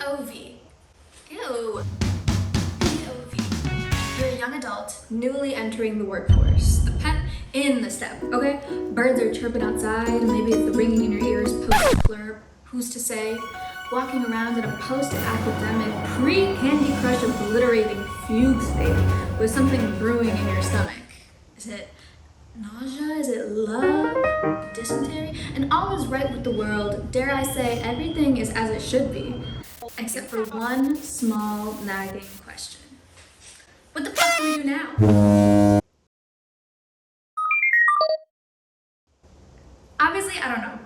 POV. Ew. POV. You're a young adult, newly entering the workforce. The pet in the step, okay? Birds are chirping outside, maybe it's the ringing in your ears post-blurb. Who's to say? Walking around in a post-academic, pre-Candy Crush obliterating fugue state with something brewing in your stomach. Is it nausea? Is it love? Dysentery? And all is right with the world. Dare I say, everything is as it should be. Except for one small nagging question. What the fuck do we do now? Obviously, I don't know.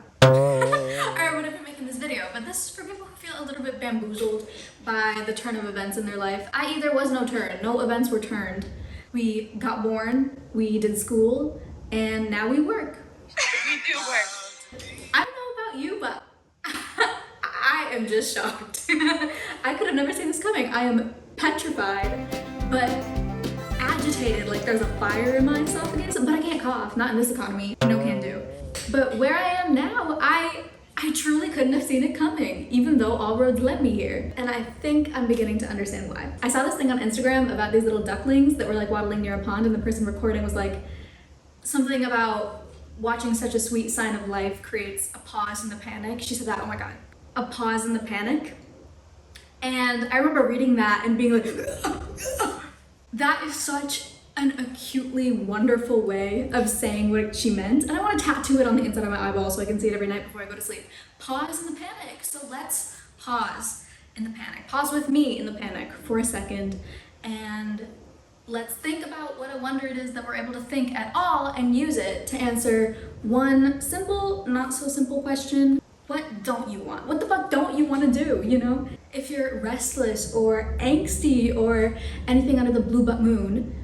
Or would I be making this video? But this is for people who feel a little bit bamboozled by the turn of events in their life. There was no turn. No events were turned. We got born, we did school, and now we work. We do work. I don't know about you, but I am just shocked. I could have never seen this coming. I am petrified, but agitated, like there's a fire in my esophagus, but I can't cough, not in this economy, no can do. But where I am now, I truly couldn't have seen it coming, even though all roads led me here. And I think I'm beginning to understand why. I saw this thing on Instagram about these little ducklings that were like waddling near a pond, and the person recording was like, something about watching such a sweet sign of life creates a pause in the panic. She said that, oh my God, a pause in the panic. And I remember reading that and being like, that is such an acutely wonderful way of saying what she meant. And I want to tattoo it on the inside of my eyeball so I can see it every night before I go to sleep. Pause in the panic. So let's pause in the panic. Pause with me in the panic for a second. And let's think about what a wonder it is that we're able to think at all and use it to answer one simple, not so simple question. What don't you want? What the fuck don't you want to do, you know? If you're restless or angsty or anything under the blue but moon,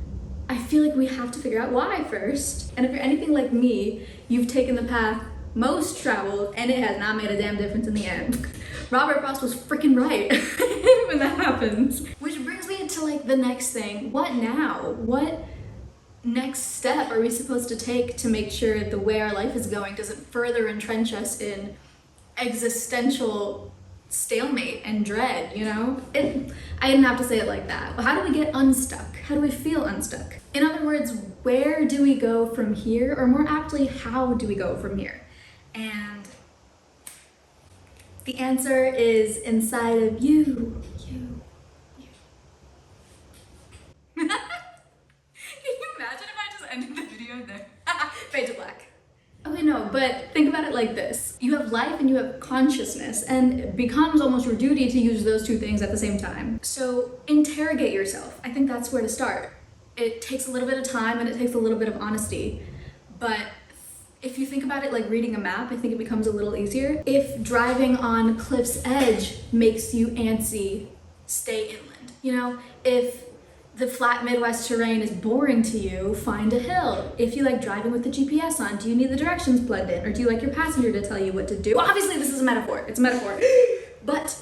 I feel like we have to figure out why first. And if you're anything like me, you've taken the path most traveled and it has not made a damn difference in the end. Robert Frost was freaking right when that happens. Which brings me to like the next thing. What now? What next step are we supposed to take to make sure the way our life is going doesn't further entrench us in existential stalemate and dread, you know? I didn't have to say it like that. But how do we get unstuck? How do we feel unstuck? In other words, where do we go from here? Or more aptly, how do we go from here? And the answer is inside of you. Can you imagine if I just ended the video there? Fade to black. Okay, no, but think about it like this. You have life and you have consciousness, and it becomes almost your duty to use those two things at the same time. So interrogate yourself. I think that's where to start. It takes a little bit of time and it takes a little bit of honesty, but if you think about it like reading a map, I think it becomes a little easier. If driving on cliff's edge makes you antsy, stay inland. You know, if the flat Midwest terrain is boring to you, find a hill. If you like driving with the GPS on, do you need the directions plugged in? Or do you like your passenger to tell you what to do? Well, obviously this is a metaphor, it's a metaphor. But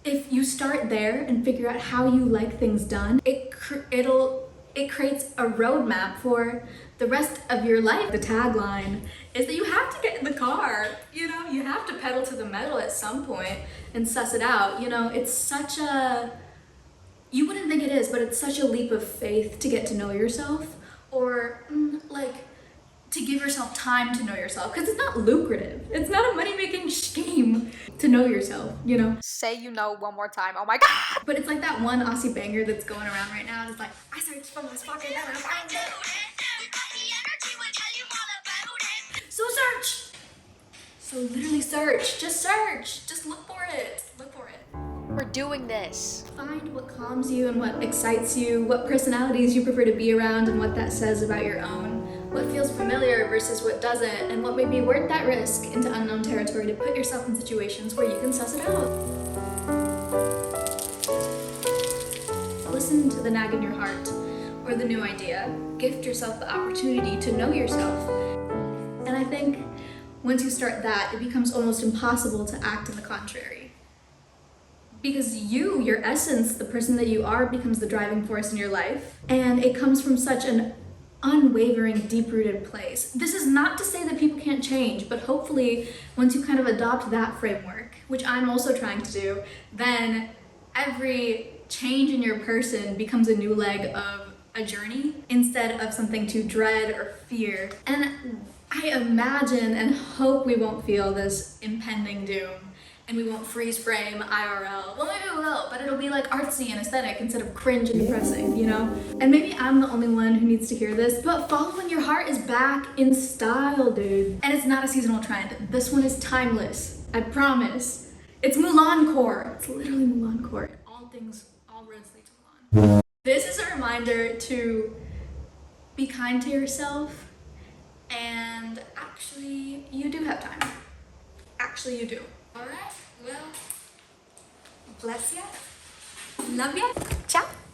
if you start there and figure out how you like things done, it creates a roadmap for the rest of your life. The tagline is that you have to get in the car, you know, you have to pedal to the metal at some point and suss it out. You know, it's such a, you wouldn't think it is, but it's such a leap of faith to get to know yourself, or like to give yourself time to know yourself, because it's not lucrative. It's not a money-making scheme to know yourself, you know? Say you know one more time. Oh my God. But it's like that one Aussie banger that's going around right now. It's like, I searched for this fucking never found it. So search. So literally search. Just search. Just look for it. Look for it. We're doing this. Find what calms you and what excites you, what personalities you prefer to be around and what that says about your own, what feels familiar versus what doesn't, and what may be worth that risk into unknown territory to put yourself in situations where you can suss it out. Listen to the nag in your heart or the new idea. Gift yourself the opportunity to know yourself. And I think once you start that, it becomes almost impossible to act in the contrary. Because you, your essence, the person that you are, becomes the driving force in your life. And it comes from such an unwavering, deep-rooted place. This is not to say that people can't change, but hopefully once you kind of adopt that framework, which I'm also trying to do, then every change in your person becomes a new leg of a journey instead of something to dread or fear. And I imagine and hope we won't feel this impending doom and we won't freeze frame IRL. Well, maybe we will, but it'll be like artsy and aesthetic instead of cringe and depressing, you know? And maybe I'm the only one who needs to hear this, but following your heart is back in style, dude. And it's not a seasonal trend. This one is timeless, I promise. It's Mulan core. It's literally Mulan core. All roads lead to Mulan. This is a reminder to be kind to yourself, and actually, you do have time. Actually, you do. All right, well, bless ya, love ya, ciao.